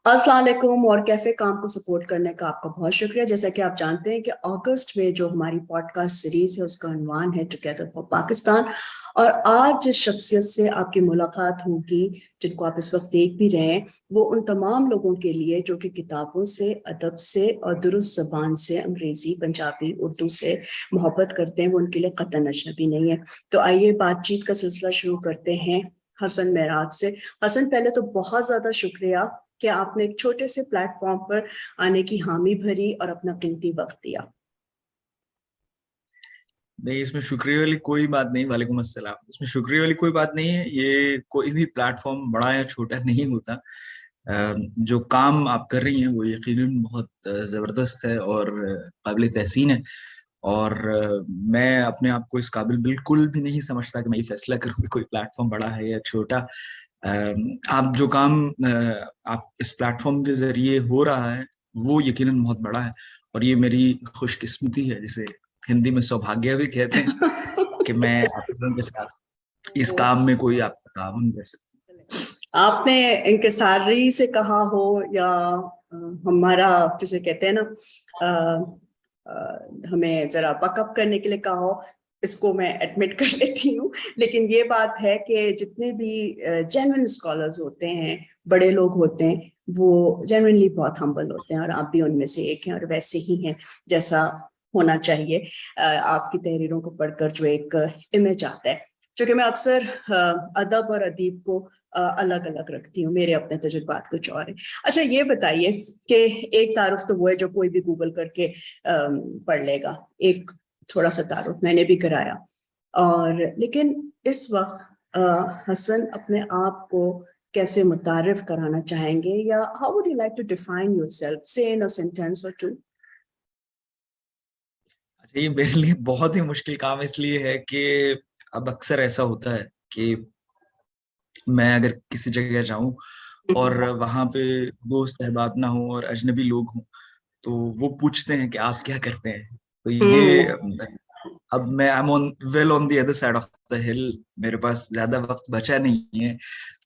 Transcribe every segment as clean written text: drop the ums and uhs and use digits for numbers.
अस्सलाम वालेकुम। और कैफे काम को सपोर्ट करने का आपका बहुत शुक्रिया। जैसा कि आप जानते हैं कि अगस्त में जो हमारी पॉडकास्ट सीरीज है उसका उन्वान है टुगेदर फॉर पाकिस्तान। और आज जिस शख्सियत से आपकी मुलाकात होगी, जिनको आप इस वक्त देख भी रहे हैं, वो उन तमाम लोगों के लिए जो कि किताबों से, अदब से और दुरुस्त जबान से, अंग्रेजी, पंजाबी, उर्दू से मोहब्बत करते हैं, वो उनके लिए कतई अजनबी नहीं है। तो आइए बातचीत का सिलसिला शुरू करते हैं हसन महराज से। हसन, पहले तो बहुत ज्यादा शुक्रिया कि आपने एक छोटे से प्लेटफॉर्म पर आने की हामी भरी और अपना कीमती वक्त दिया। नहीं, इसमें शुक्रिया वाली कोई बात नहीं। वालेकुम अस्सलाम। इसमें शुक्रिया वाली कोई बात नहीं है। ये कोई भी प्लेटफॉर्म बड़ा या छोटा नहीं होता। जो काम आप कर रही हैं वो यकीनन बहुत जबरदस्त है और काबिल तहसीन है। और मैं अपने आप को इस काबिल बिल्कुल भी नहीं समझता कि मैं ये फैसला करूँ कि कोई प्लेटफॉर्म बड़ा है या छोटा। आप जो काम आप इस प्लेटफॉर्म के जरिए हो रहा है वो यकीनन बहुत बड़ा है। और ये मेरी खुशकिस्मती है, जिसे हिंदी में सौभाग्य भी कहते हैं, कि मैं आप लोगों के साथ इस काम में कोई आपका ताउन कर सकता आपने इंकिसारी से कहा हो या हमारा जिसे कहते हैं ना, हमें जरा बकअप करने के लिए कहा हो, इसको मैं एडमिट कर लेती हूँ। लेकिन ये बात है कि जितने भी जेन्युइन स्कॉलर्स होते हैं, बड़े लोग होते हैं, वो जेन्युइनली बहुत हम्बल होते हैं और आप भी उनमें से एक हैं और वैसे ही हैं जैसा होना चाहिए। आपकी तहरीरों को पढ़कर जो एक इमेज आता है, क्योंकि मैं अक्सर अदब और अदीब को अलग अलग रखती हूँ, मेरे अपने तजुर्बात कुछ और है। अच्छा, ये बताइए कि एक तारुफ तो वो है जो कोई भी गूगल करके पढ़ लेगा, एक थोड़ा सा तारुफ मैंने भी कराया। और लेकिन इस वक्त हसन अपने आप को कैसे मुतारिफ कराना चाहेंगे, या how would you like to define yourself, say in a sentence और टू? हूँ। अच्छा, ये मेरे लिए बहुत ही मुश्किल काम इसलिए है कि अब अक्सर ऐसा होता है कि मैं अगर किसी जगह जाऊं और वहां पे दोस्त अहबाब ना हो और अजनबी लोग हों, तो वो पूछते हैं कि आप क्या करते हैं। तो ये हम्म। अब मैं I am on well on the other side of the हिल, मेरे पास ज्यादा वक्त बचा नहीं है।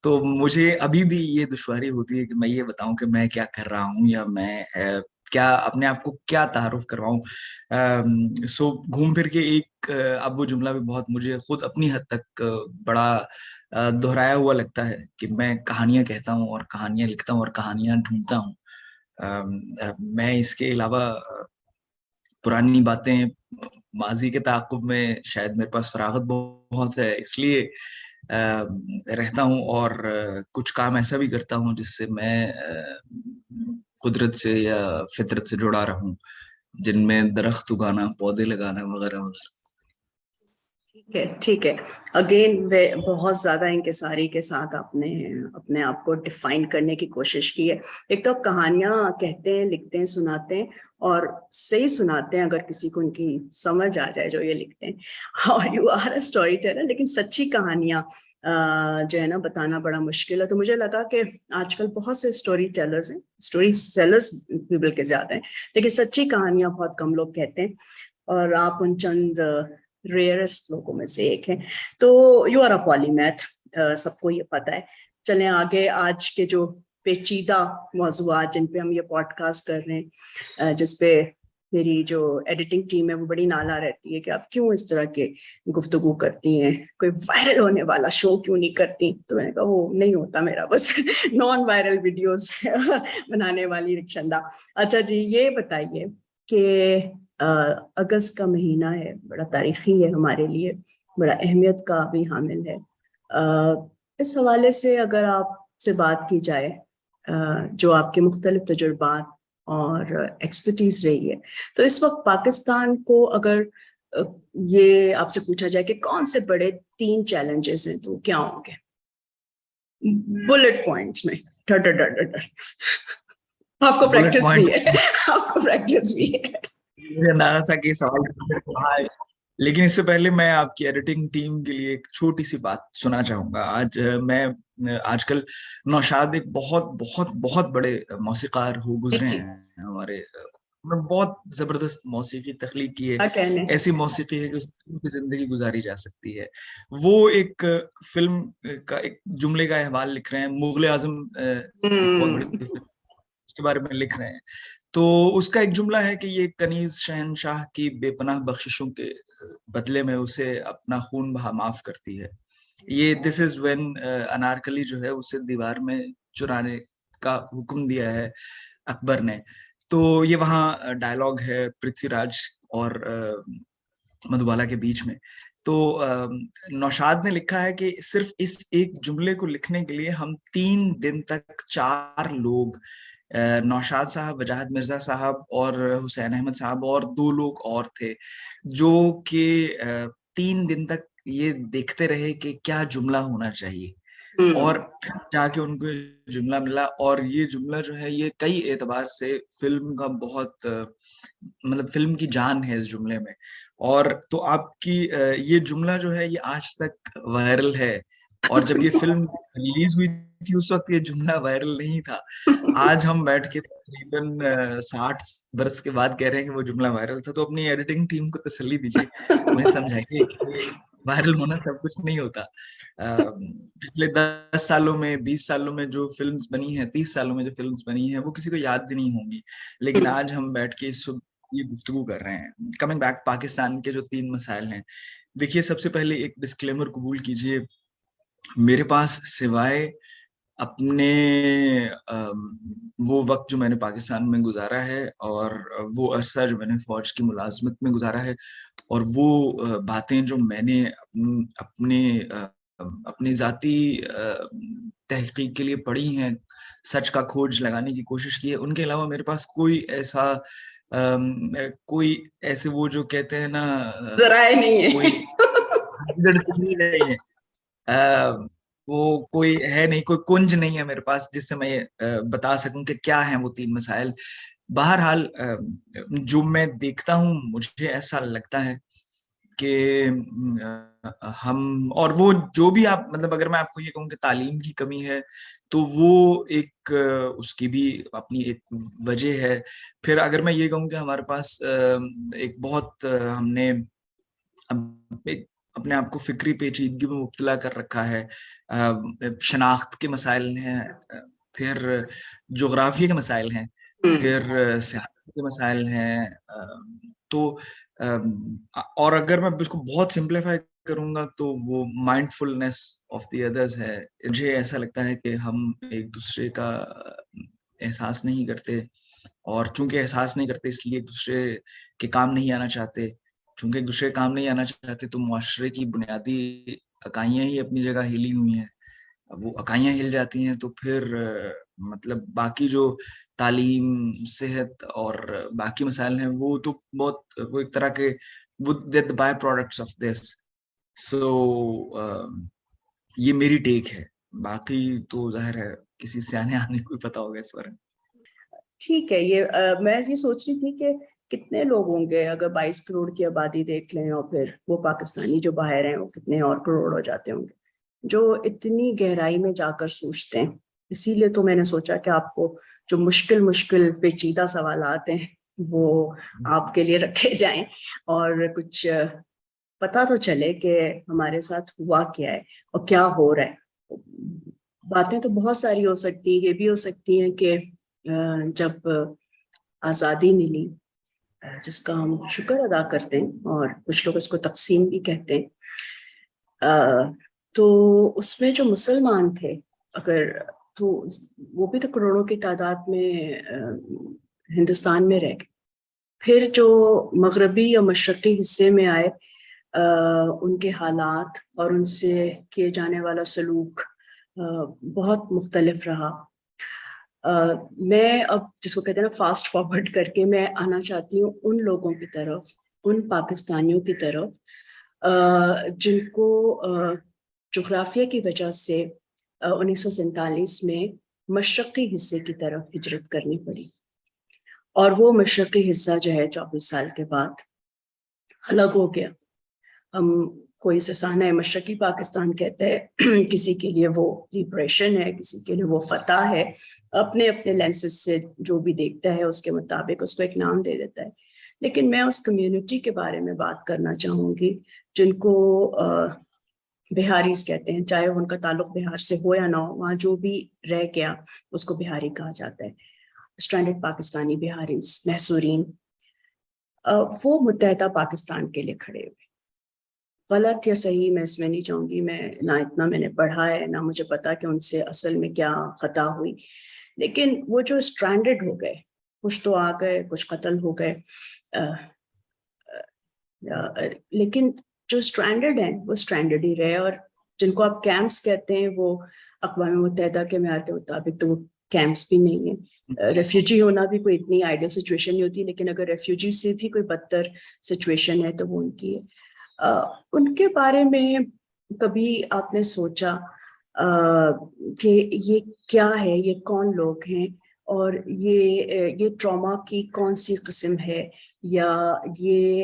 तो मुझे अभी भी ये दुश्वारी होती है कि मैं ये बताऊं कि मैं क्या कर रहा हूँ, या मैं क्या अपने आप को क्या तारुफ करवाऊं। सो घूम फिर के एक अब वो जुमला भी बहुत मुझे खुद अपनी हद तक बड़ा दोहराया हुआ लगता है कि मैं कहानियां कहता हूँ और कहानियां लिखता हूँ और कहानियां ढूंढता हूँ। मैं इसके अलावा पुरानी बातें, माजी के ताक़ुब में शायद मेरे पास फरागत बहुत है, इसलिए रहता हूँ। और कुछ काम ऐसा भी करता हूँ जिससे मैं कुदरत से या फितरत से जुड़ा रहूं, जिनमें दरख्त उगाना, पौधे लगाना वगैरह। ठीक है, ठीक है। अगेन वे बहुत ज्यादा इंकिसारी के साथ आपने अपने आप को डिफाइन करने की कोशिश की है। एक तो आप कहानियां कहते हैं, लिखते हैं, सुनाते हैं, और सही सुनाते हैं अगर किसी को उनकी समझ आ जाए जो ये लिखते हैं। और you are a storyteller, लेकिन सच्ची कहानियां जो है ना, बताना बड़ा मुश्किल है। तो मुझे लगा कि आजकल बहुत से स्टोरी टेलर्स हैं, स्टोरी सेलर्स भी बल्कि ज्यादा हैं, लेकिन सच्ची कहानियां बहुत कम लोग कहते हैं, और आप उन चंद रेयरेस्ट लोगों में से एक हैं। तो यू आर अ पॉलीमैथ, सबको ये पता है। चलें आगे, आज के जो पेचीदा मौजूआत जिन पे हम ये पॉडकास्ट कर रहे हैं, जिसपे मेरी जो एडिटिंग टीम है वो बड़ी नाला रहती है कि आप क्यों इस तरह के गुफ्तगू करती हैं, कोई वायरल होने वाला शो क्यों नहीं करती। तो मैंने कहा वो नहीं होता मेरा, बस नॉन वायरल वीडियोस बनाने वाली रिक्शंदा। अच्छा जी, ये बताइए कि अगस्त का महीना है, बड़ा तारीखी है हमारे लिए, बड़ा अहमियत का भी हामिल है। इस हवाले से अगर आपसे बात की जाए, जो आपके मुख्तलिफ तजुर्बात और एक्सपर्टीज रही है, तो इस वक्त पाकिस्तान को अगर अ, ये आपसे पूछा जाए कि कौन से बड़े 3 चैलेंजेस हैं, तो क्या होंगे बुलेट पॉइंट्स में? डर डर डर डर डर। आपको बुलेट प्रैक्टिस भी पॉइंट, है। आपको प्रैक्टिस भी है। मुझे अंदाजा था कि ये सवाल मेरे को आए। लेकिन इससे पहले मैं आपकी एडिटिंग टीम के लिए एक छोटी सी बात सुना चाहूंगा। आज आजकल नौशाद एक बहुत बहुत बहुत बड़े मौसीकार हो गुजरे जी, हैं हमारे। उन्होंने बहुत जबरदस्त मौसीकी तख्लीक की है। क्या कहने। ऐसी मौसीकी है कि उसकी की जिंदगी गुजारी जा सकती है। वो एक फिल्म का एक जुमले का अहवाल लिख रहे हैं। मुगले आजम एक बहुत बड़ी हम्म। फिल्म, उसके बारे में लिख रहे हैं। तो उसका एक जुमला है कि ये कनीज शहनशाह की बेपनाह बख्शिशों के बदले में उसे अपना खून बहा माफ करती है। ये दिस इज व्हेन अनारकली जो है उसे दीवार में चुराने का हुक्म दिया है अकबर ने। तो ये वहाँ डायलॉग है पृथ्वीराज और मधुबाला के बीच में। तो नौशाद ने लिखा है कि सिर्फ इस एक जुमले को लिखने के लिए हम 3 दिन तक 4 लोग, नौशाद साहब, वजाहत मिर्जा साहब और हुसैन अहमद साहब और 2 लोग और थे, जो कि 3 दिन तक ये देखते रहे कि क्या जुमला होना चाहिए। और फिर जाके उनको ये जुमला मिला, और ये जुमला जो है ये कई एतबार से फिल्म का बहुत मतलब फिल्म की जान है इस जुमले में। और तो आपकी ये जुमला जो है ये आज तक वायरल है। और जब ये फिल्म रिलीज हुई थी उस वक्त ये जुमला वायरल नहीं था। आज हम बैठ के तकरीबन 60 बरस के बाद कह रहे हैं कि वो जुमला वायरल था। तो अपनी एडिटिंग टीम को तसल्ली दीजिए, उन्हें समझाइए कि वायरल होना सब कुछ नहीं होता। पिछले 10 सालों में, 20 सालों में जो फिल्म्स बनी हैं, 30 सालों में जो फिल्म्स बनी हैं, वो किसी को याद भी नहीं होंगी। लेकिन आज हम बैठ के ये गुफ्तगू कर रहे हैं। कमिंग बैक, पाकिस्तान के जो 3 मसाइल हैं, देखिए सबसे पहले एक डिस्क्लेमर कबूल कीजिए, मेरे पास सिवाय अपने वो वक्त जो मैंने पाकिस्तान में गुजारा है और वो अरसा जो मैंने फौज की मुलाजमत में गुजारा है और वो बातें जो मैंने अपने अपनी जाती तहकीक के लिए पढ़ी हैं, सच का खोज लगाने की कोशिश की है, उनके अलावा मेरे पास कोई ऐसा कोई ऐसे वो जो कहते हैं ना जराए नहीं कोई है। नहीं है, अ, वो कोई है नहीं, कोई कुंज नहीं है मेरे पास जिससे मैं बता सकूं कि क्या है वो 3 मसाइल। बहरहाल जो मैं देखता हूँ मुझे ऐसा लगता है कि हम और वो जो भी आप मतलब अगर मैं आपको ये कहूँ कि तालीम की कमी है तो वो एक उसकी भी अपनी एक वजह है। फिर अगर मैं ये कहूँ कि हमारे पास एक बहुत हमने एक अपने आप को फिक्री पेचीदगी में मुब्तला कर रखा है। शनाख्त के मसाइल हैं, फिर जोग्राफिया के मसाइल हैं, फिर सियासत के मसाइल हैं। तो और अगर मैं इसको बहुत सिंप्लीफाई करूंगा तो वो माइंडफुलनेस ऑफ द अदर्स है। मुझे ऐसा लगता है कि हम एक दूसरे का एहसास नहीं करते, और चूंकि एहसास नहीं करते इसलिए एक दूसरे के काम नहीं आना चाहते। चूंकि एक दूसरे काम नहीं आना चाहते तो मुआशरे की बुनियादी इकाइयां ही अपनी जगह हिली हुई हैं। अब वो इकाइयां हिल जाती हैं तो फिर मतलब बाकी जो तालीम, सेहत और बाकी मसाइल हैं वो तो बहुत वो एक तरह के वो the byproducts of this. So ये मेरी टेक है, बाकी तो जाहिर है किसी सियाने आदमी को पता होगा इस बारे में। ठीक है, ये मैं ये सोच रही थी कि कितने लोग होंगे अगर 22 करोड़ की आबादी देख लें और फिर वो पाकिस्तानी जो बाहर हैं वो कितने और करोड़ हो जाते होंगे जो इतनी गहराई में जाकर सोचते हैं। इसीलिए तो मैंने सोचा कि आपको जो मुश्किल मुश्किल पेचीदा सवाल आते हैं वो आपके लिए रखे जाएं और कुछ पता तो चले कि हमारे साथ हुआ क्या है और क्या हो रहा है। बातें तो बहुत सारी हो सकती है, ये भी हो सकती है कि जब आज़ादी मिली, जिसका हम शुक्र अदा करते हैं और कुछ लोग इसको तकसीम भी कहते हैं, तो उसमें जो मुसलमान थे, अगर तो वो भी तो करोड़ों की तादाद में हिंदुस्तान में रह गए। फिर जो मगरबी या मशरकी हिस्से में आए, उनके हालात और उनसे किए जाने वाला सलूक बहुत मुख्तलिफ रहा। मैं अब जिसको कहते हैं ना फास्ट फॉरवर्ड करके मैं आना चाहती हूँ उन लोगों की तरफ, उन पाकिस्तानियों की तरफ जिनको जोग्राफिया की वजह से 1947 में मशरकी हिस्से की तरफ हिजरत करनी पड़ी। और वो मशरकी हिस्सा जो है 24 साल के बाद अलग हो गया। हम कोई इसे सहना मशरकी पाकिस्तान कहते हैं, किसी के लिए वो लिबरेशन है, किसी के लिए वो फतह है। अपने अपने लेंसेज से जो भी देखता है उसके मुताबिक उसको एक नाम दे देता है। लेकिन मैं उस कम्युनिटी के बारे में बात करना चाहूँगी जिनको बिहारीज कहते हैं, चाहे उनका ताल्लुक बिहार से हो या ना हो, वहाँ जो भी रह गया उसको बिहारी कहा जाता है। स्ट्रैंडेड पाकिस्तानी बिहारी महसूरीन, वो मुत्तहदा पाकिस्तान के लिए खड़े हुए। गलत या सही मैं इसमें नहीं जाऊंगी, मैं ना इतना मैंने पढ़ा है ना मुझे पता कि उनसे असल में क्या खता हुई, लेकिन वो जो स्ट्रैंडेड हो गए, कुछ तो आ गए, कुछ कत्ल हो गए, लेकिन जो स्ट्रैंडेड हैं वो स्ट्रैंडेड ही रहे। और जिनको आप कैंप्स कहते हैं वो अक़वाम मुत्तहदा के म्यार के मुताबिक तो वो कैंप्स भी नहीं है। रेफ्यूजी होना भी कोई इतनी आइडियल सिचुएशन नहीं होती, लेकिन अगर रेफ्यूजी से भी कोई बदतर सिचुएशन है तो वो उनकी है। उनके बारे में कभी आपने सोचा कि ये क्या है, ये कौन लोग हैं, और ये ट्रॉमा की कौन सी किस्म है, या ये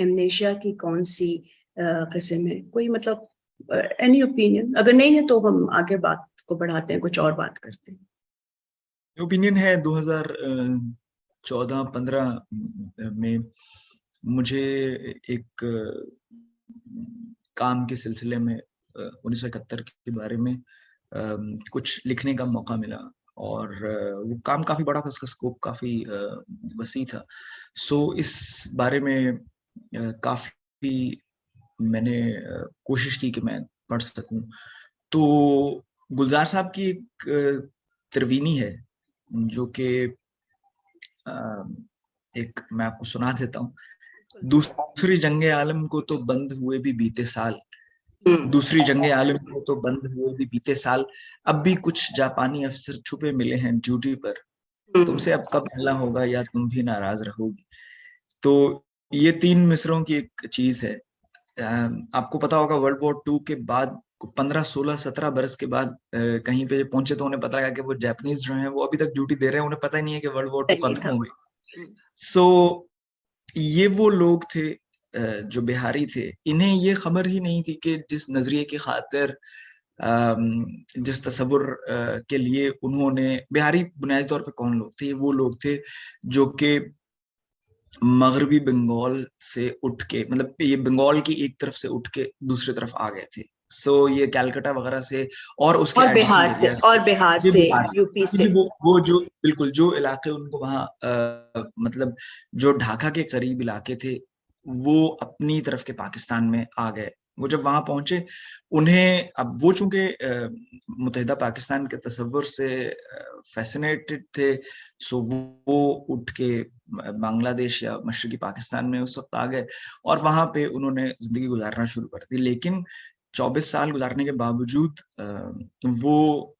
एमनेशिया की कौन सी किस्म है? कोई मतलब एनी ओपिनियन? अगर नहीं है तो हम आगे बात को बढ़ाते हैं, कुछ और बात करते हैं। ओपिनियन है 2014-15 में मुझे एक काम के सिलसिले में 1971 के बारे में कुछ लिखने का मौका मिला, और वो काम काफी बड़ा था, उसका स्कोप काफी वसी था। सो इस बारे में काफी मैंने कोशिश की कि मैं पढ़ सकूं। तो गुलजार साहब की एक तरवीनी है जो कि एक मैं आपको सुना देता हूँ। दूसरी जंगे आलम को तो बंद हुए भी बीते साल, दूसरी जंगे आलम को तो बंद हुए भी बीते साल, अब भी कुछ जापानी अफसर छुपे मिले हैं ड्यूटी पर, तुमसे अब कब मिलना होगा या तुम भी नाराज रहोगी। तो ये 3 मिसरों की एक चीज है। आपको पता होगा वर्ल्ड वॉर 2 के बाद 15, 16, 17 बरस के बाद कहीं पे पहुंचे तो उन्हें पता लगा कि वो जापानीज जो हैं वो अभी तक ड्यूटी दे रहे हैं, उन्हें पता ही नहीं है कि वर्ल्ड वॉर 2 खत्म हो गई। सो ये वो लोग थे जो बिहारी थे, इन्हें ये खबर ही नहीं थी कि जिस नजरिए की खातिर जिस तस्वुर के लिए उन्होंने, बिहारी बुनियादी तौर पे कौन लोग थे? वो लोग थे जो कि मगरबी बंगाल से उठ के, मतलब ये बंगाल की एक तरफ से उठ के दूसरी तरफ आ गए थे। सो ये कलकत्ता वगैरह से और उसके और एडजेसेंट बिहार से, एरिया, और बिहार ये से, बिहार से, यूपी से। क्योंकि वो जो बिल्कुल जो इलाके उनको वहाँ मतलब जो ढाका के करीब इलाके थे वो अपनी तरफ के पाकिस्तान में आ गए। वो जब वहां पहुंचे, उन्हें अब वो चूंकि मुत्तहिदा पाकिस्तान के तस्वुर से फैसिनेटेड थे, सो वो उठ के बांग्लादेश या मशरकी पाकिस्तान में उस वक्त आ गए और वहां पे उन्होंने जिंदगी गुजारना शुरू कर दी। लेकिन 24 साल गुजारने के बावजूद वो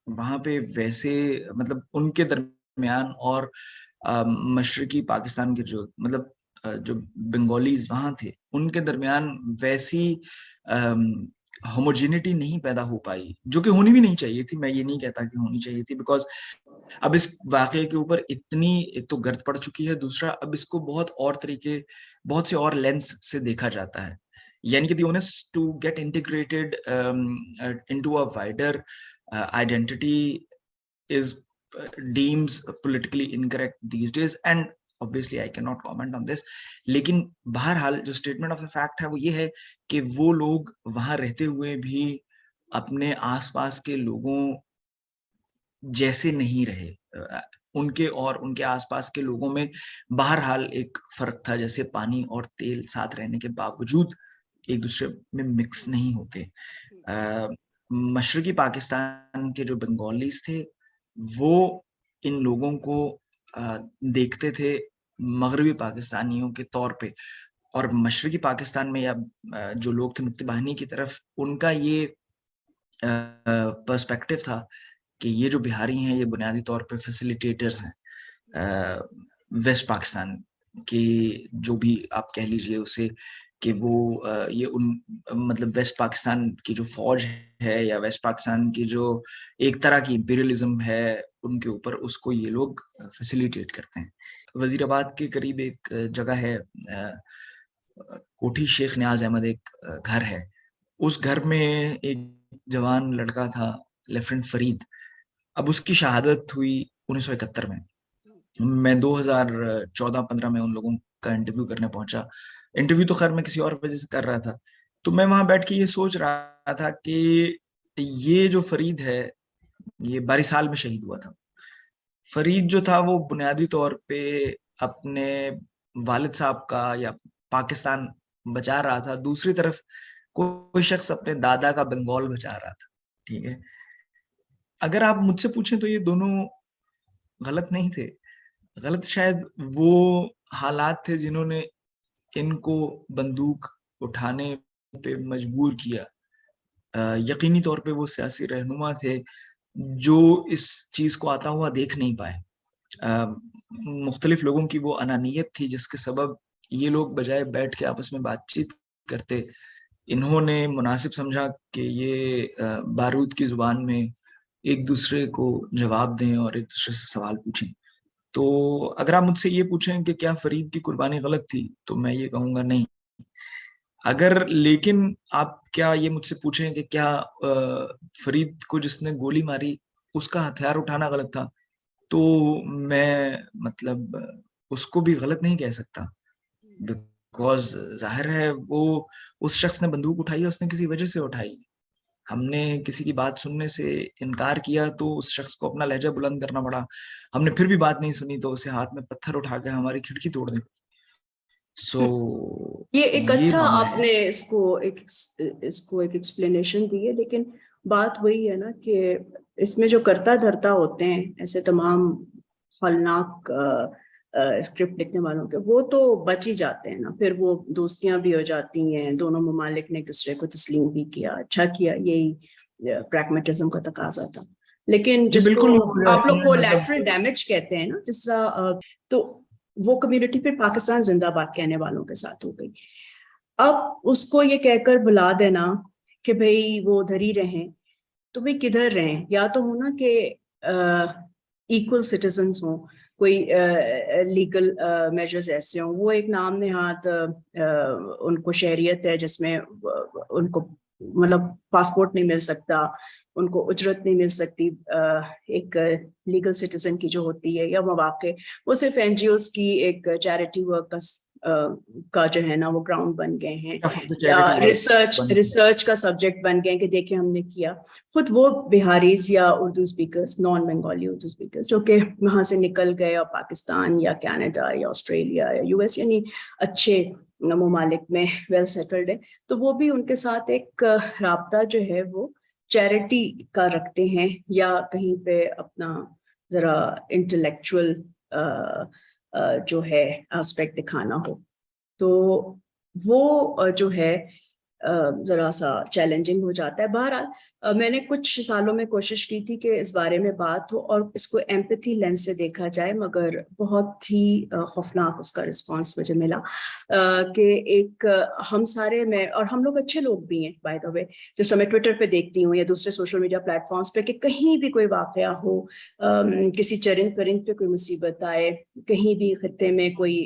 वहां पे वैसे, मतलब उनके दरमियान और मशरकी पाकिस्तान के जो, मतलब जो बंगालीज वहां थे उनके दरमियान वैसी होमोजिनिटी नहीं पैदा हो पाई, जो कि होनी भी नहीं चाहिए थी। मैं ये नहीं कहता कि होनी चाहिए थी, बिकॉज अब इस वाकये के ऊपर इतनी, एक तो गर्द पड़ चुकी है, दूसरा अब इसको बहुत और तरीके, बहुत से और लेंस से देखा जाता है। यानी कि the onus to get integrated into a wider identity is deems politically incorrect these days, and obviously I cannot comment on this। लेकिन बहरहाल जो स्टेटमेंट ऑफ द फैक्ट है वो ये है कि वो लोग वहां रहते हुए भी अपने आसपास के लोगों जैसे नहीं रहे। उनके और उनके आसपास के लोगों में बहरहाल एक फर्क था, जैसे पानी और तेल साथ रहने के बावजूद एक दूसरे में मिक्स नहीं होते। मशरकी पाकिस्तान के जो बंगालीज थे वो इन लोगों को देखते थे मगरबी पाकिस्तानियों के तौर पे, और मशरकी पाकिस्तान में या जो लोग थे मुक्ति बाहिनी की तरफ, उनका ये पर्सपेक्टिव था कि ये जो बिहारी हैं ये बुनियादी तौर पे फैसिलिटेटर्स हैं वेस्ट पाकिस्तान की, जो भी आप कह लीजिए उसे, कि वो ये उन, मतलब वेस्ट पाकिस्तान की जो फौज है या वेस्ट पाकिस्तान की जो एक तरह की इंपीरियलिज्म है उनके ऊपर, उसको ये लोग फैसिलिटेट करते हैं। वजीराबाद के करीब एक जगह है कोठी शेख नियाज अहमद, एक घर है। उस घर में एक जवान लड़का था लेफ्टिनेंट फरीद। अब उसकी शहादत हुई 1971 में। मैं 2014-15 में उन लोगों का इंटरव्यू करने पहुंचा। इंटरव्यू तो खैर मैं किसी और वजह से कर रहा था, तो मैं वहां बैठ के ये सोच रहा था कि ये जो फरीद है ये बारिसाल में शहीद हुआ था। फरीद जो था वो बुनियादी तौर पे अपने वालिद साहब का या पाकिस्तान बचा रहा था, दूसरी तरफ कोई शख्स अपने दादा का बंगाल बचा रहा था। ठीक है, अगर आप मुझसे पूछें तो ये दोनों गलत नहीं थे। गलत शायद वो हालात थे जिन्होंने इनको बंदूक उठाने पे मजबूर किया। यकीनी तौर पे वो सियासी रहनुमा थे जो इस चीज को आता हुआ देख नहीं पाए। मुख्तलिफ लोगों की वो अनानियत थी जिसके सबब ये लोग बजाय बैठ के आपस में बातचीत करते, इन्होंने मुनासिब समझा कि ये बारूद की जुबान में एक दूसरे को जवाब दें और एक दूसरे से सवाल पूछें। तो अगर आप मुझसे ये पूछें कि क्या फरीद की कुर्बानी गलत थी, तो मैं ये कहूंगा नहीं। अगर लेकिन आप क्या ये मुझसे पूछें कि क्या फरीद को जिसने गोली मारी उसका हथियार उठाना गलत था, तो मैं मतलब उसको भी गलत नहीं कह सकता। बिकॉज जाहिर है वो उस शख्स ने बंदूक उठाई है, उसने किसी वजह से उठाई। हमने किसी की बात सुनने से इनकार किया तो उस शख्स को अपना लहजा बुलंद करना पड़ा। हमने फिर भी बात नहीं सुनी तो उसे हाथ में पत्थर उठा के हमारी खिड़की तोड़ दी। सो ये एक ये अच्छा मामला है। आपने इसको एक एक्सप्लेनेशन दी है, लेकिन बात वही है ना कि इसमें जो कर्ता धर्ता होते हैं ऐसे तमाम खलनाक स्क्रिप्ट लिखने वालों के, वो तो बच ही जाते हैं ना, फिर वो दोस्तियां भी हो जाती हैं, दोनों ममालिक ने एक दूसरे को तस्लीम भी किया, अच्छा किया, यही प्रैग्मेटिज्म का तकाजा था। लेकिन जी जिसको बिल्कुल, आप लोग मतलब कोलैटरल डैमेज कहते हैं ना, जिस तरह तो वो कम्युनिटी फिर पाकिस्तान जिंदाबाद कहने वालों के साथ हो गई। अब उसको ये कहकर बुला देना कि भाई वो उधर ही रहें, तो भाई किधर रहें? या तो हो ना कि इक्वल सिटीजन्स हों, कोई लीगल मेजर्स ऐसे हों, वो एक नाम नेहाद उनको शहरियत है जिसमें उनको मतलब पासपोर्ट नहीं मिल सकता, उनको उजरत नहीं मिल सकती एक लीगल सिटीजन की जो होती है, या मौके वो सिर्फ एनजीओज की एक चैरिटी वर्क का जो है ना वो ग्राउंड बन गए हैं, या चैरिटी वर्क रिसर्च बन गया। रिसर्च का सब्जेक्ट बन गए कि देखिए हमने किया। खुद वो बिहारीज या Urdu speakers, non Bengali Urdu speakers, जो कि वहां से निकल गए और पाकिस्तान या कनाडा या ऑस्ट्रेलिया या यूएस यानी अच्छे ममालिक में वेल सेटल्ड है, तो वो भी उनके साथ एक राब्ता जो है वो चैरिटी का रखते हैं, या कहीं पे अपना जरा इंटेलेक्चुअल जो है एस्पेक्ट दिखाना हो, तो वो जो है जरा सा चैलेंजिंग हो जाता है। बहरहाल मैंने कुछ सालों में कोशिश की थी कि इस बारे में बात हो और इसको एम्पैथी लेंस से देखा जाए, मगर बहुत ही खौफनाक उसका रिस्पांस मुझे मिला कि एक हम सारे में, और हम लोग अच्छे लोग भी हैं बाय द वे, जिस समय ट्विटर पे देखती हूँ या दूसरे सोशल मीडिया प्लेटफॉर्म्स पे कि कहीं भी कोई वाकया हो, किसी चरिंद परिंद पे कोई मुसीबत आए, कहीं भी खत्ते में कोई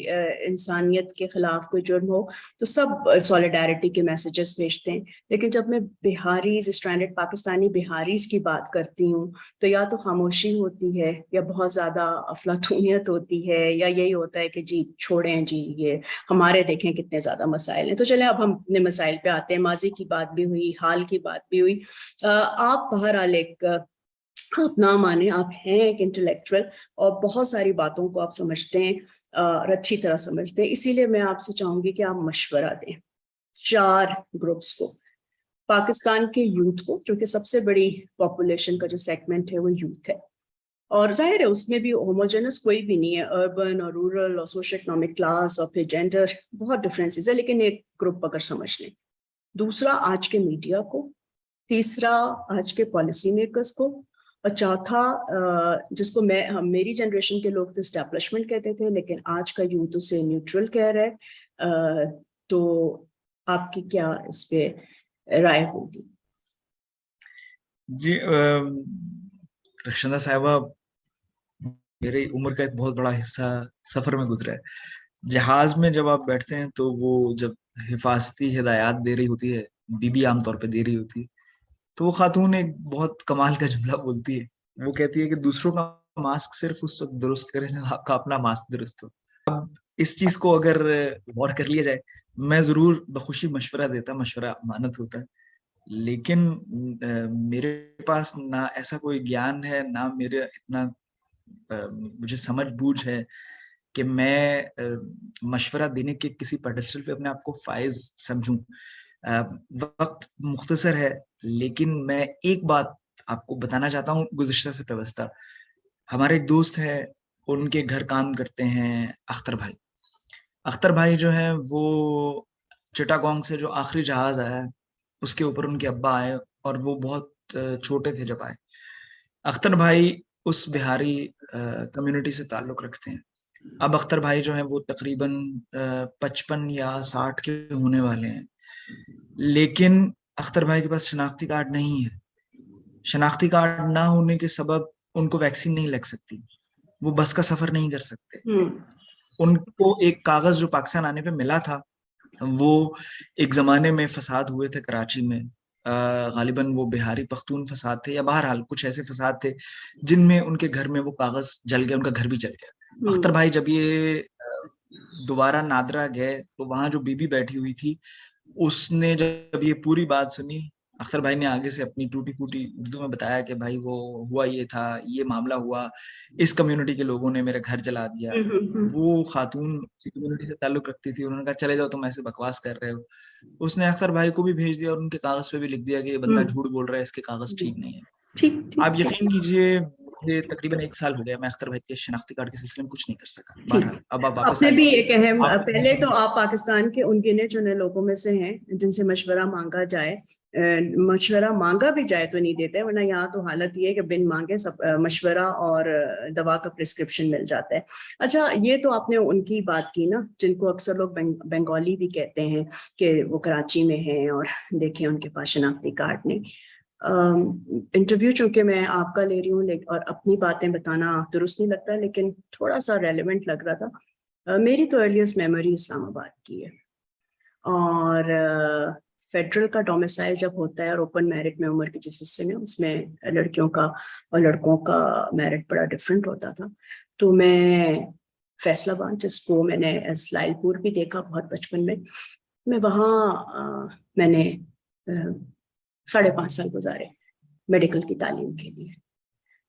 इंसानियत के खिलाफ कोई जुर्म हो, तो सब सॉलिडारिटी के मैसेजेस भेजते हैं। लेकिन जब मैं बिहारीज, स्ट्रैंडेड पाकिस्तानी बिहारीज की बात करती हूँ, तो या तो खामोशी होती है या बहुत ज्यादा अफलातूनियत होती है, या यही होता है कि जी छोड़ें जी, ये हमारे देखें कितने ज्यादा मसाइल हैं। तो चले अब हम अपने मसाइल पे आते हैं। माजी की बात भी हुई, हाल की बात भी हुई। आप बहरहाल एक आप ना माने, आप हैं एक इंटेलेक्चुअल और बहुत सारी बातों को आप समझते हैं और अच्छी तरह समझते हैं, इसीलिए मैं आपसे चाहूंगी कि आप मशवरा दें 4 ग्रुप्स को, पाकिस्तान के यूथ को, जो कि सबसे बड़ी पॉपुलेशन का जो सेगमेंट है वो यूथ है, और जाहिर है उसमें भी होमोजेनस कोई भी नहीं है, अर्बन और रूरल और सोशो इकोनॉमिक क्लास और फिर जेंडर, बहुत डिफरेंसेस है, लेकिन एक ग्रुप अगर समझ लें। दूसरा आज के मीडिया को, तीसरा आज के पॉलिसी मेकर्स को, और चौथा जिसको मेरी जनरेशन के लोग तो एस्टैब्लिशमेंट कहते थे, लेकिन आज का यूथ उसे न्यूट्रल कह रहा है। तो आपकी क्या इस पे राय होगी? जी रक्षंदा साहिबा, मेरी उम्र का एक बहुत बड़ा हिस्सा सफर में गुजरा है। जहाज में जब आप बैठते हैं तो वो जब हिफाजती हिदायत दे रही होती है, बीबी आमतौर पे दे रही होती है, तो वो खातून एक बहुत कमाल का जुमला बोलती है। वो कहती है कि दूसरों का मास्क सिर्फ उस वक्त दुरुस्त करें जब आपका अपना मास्क दुरुस्त हो। इस चीज को अगर गौर कर लिया जाए, मैं जरूर बखुशी मशवरा देता, मशवरा अमानत होता है, लेकिन मेरे पास ना ऐसा कोई ज्ञान है, ना मेरे इतना मुझे समझ बूझ है कि मैं मशवरा देने के किसी पेडेस्टल पे अपने आप को फाइज समझूं। वक्त मुख्तसर है, लेकिन मैं एक बात आपको बताना चाहता हूँ गुज़िश्ता से पेवस्ता। हमारे एक दोस्त है, उनके घर काम करते हैं अख्तर भाई। अख्तर भाई जो हैं वो चिटागोंग से जो आखिरी जहाज आया है उसके ऊपर उनके अब्बा आए, और वो बहुत छोटे थे जब आए। अख्तर भाई उस बिहारी कम्युनिटी से ताल्लुक रखते हैं। अब अख्तर भाई जो हैं वो तकरीबन 55 या 60 के होने वाले हैं, लेकिन अख्तर भाई के पास शनाख्ती कार्ड नहीं है। शनाख्ती कार्ड ना होने के सबब उनको वैक्सीन नहीं लग सकती, वो बस का सफर नहीं कर सकते। उनको एक कागज जो पाकिस्तान आने पे मिला था, वो एक जमाने में फसाद हुए थे कराची में, गालिबन वो बिहारी पख्तून फसाद थे या बहरहाल कुछ ऐसे फसाद थे जिनमें उनके घर में वो कागज जल गया, उनका घर भी जल गया। अख्तर भाई जब ये दोबारा नादरा गए तो वहां जो बीबी बैठी हुई थी, उसने जब ये पूरी बात सुनी, अख्तर भाई ने आगे से अपनी टूटी फूटी उर्दू में बताया कि भाई वो हुआ ये था, ये मामला हुआ, इस कम्युनिटी के लोगों ने मेरा घर जला दिया। वो खातून उसी कम्युनिटी से ताल्लुक रखती थी, उन्होंने कहा चले जाओ, तुम ऐसे बकवास कर रहे हो। उसने अख्तर भाई को भी भेज दिया और उनके कागज पे भी लिख दिया कि ये बंदा झूठ बोल रहा है, इसके कागज ठीक नहीं है। ठीक आप ठीक यकीन कीजिए, मुझे तकरीबन 1 साल हो गया, मैं अख्तर भाई के शनाख्ती कार्ड के सिलसिले में कुछ नहीं कर सका। बहरहाल अब आप वापस आपने भी आइए। एक अहम, आपको पहले तो आप पाकिस्तान के उन गिने चुने लोगों में से हैं जिनसे मशवरा मांगा जाए, मशवरा मांगा भी जाए तो नहीं देते, वरना यहाँ तो हालत ये है कि बिन मांगे सब मशवरा और दवा का प्रिस्क्रिप्शन मिल जाता है। अच्छा, ये तो आपने उनकी बात की ना, जिनको अक्सर लोग बंगाली भी कहते हैं कि वो कराची में हैं और देखें उनके पास शनाख्ती कार्ड नहीं। इंटरव्यू चूंकि मैं आपका ले रही हूँ और अपनी बातें बताना दुरुस्त नहीं लगता, लेकिन थोड़ा सा रेलेवेंट लग रहा था। मेरी तो अर्लीस्ट मेमोरी इस्लामाबाद की है, और फेडरल का डोमिसाइल जब होता है और ओपन मेरिट में उम्र के जिस हिस्से में, उसमें लड़कियों का और लड़कों का मेरिट बड़ा डिफरेंट होता था। तो मैं फैसलाबाद, जिसको मैंने लाइलपुर भी देखा बहुत बचपन में, मैं वहाँ मैंने 5.5 साल गुजारे मेडिकल की तालीम के लिए।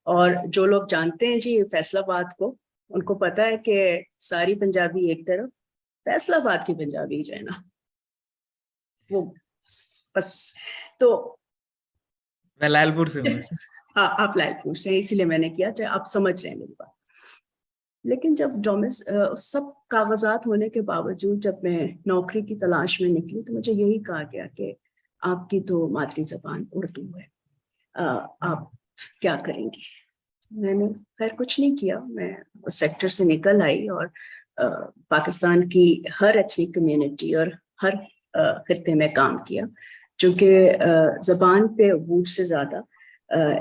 और जो लोग जानते हैं जी फैसलाबाद को, उनको पता है कि सारी पंजाबी एक तरफ, फैसलाबाद की पंजाबी जो है ना वो बस। तो मैं लालपुर से हूँ। हाँ, आप लालपुर से, इसीलिए मैंने किया, चाहे आप समझ रहे हैं मेरी बात। लेकिन जब सब कागजात होने के बावजूद जब मैं नौकरी की तलाश में निकली, तो मुझे यही कहा गया कि आपकी तो मातृ जबान उर्दू है, आप क्या करेंगी। मैंने खैर कुछ नहीं किया, मैं उस सेक्टर से निकल आई और पाकिस्तान की हर एथनिक कम्युनिटी और हर खित्ते में काम किया, क्योंकि जबान पे अबूर से ज़्यादा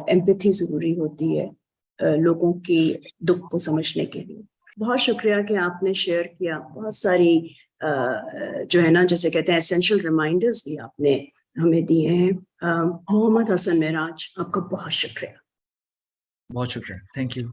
एम्पैथी ज़रूरी होती है लोगों की दुख को समझने के लिए। बहुत शुक्रिया कि आपने शेयर किया, बहुत सारी जो है ना, जैसे कहते हैं एसेंशियल रिमाइंडर्स भी आपने हमें दिए हैं। मोहम्मद हसन मेराज, आपका बहुत शुक्रिया। बहुत शुक्रिया, थैंक यू।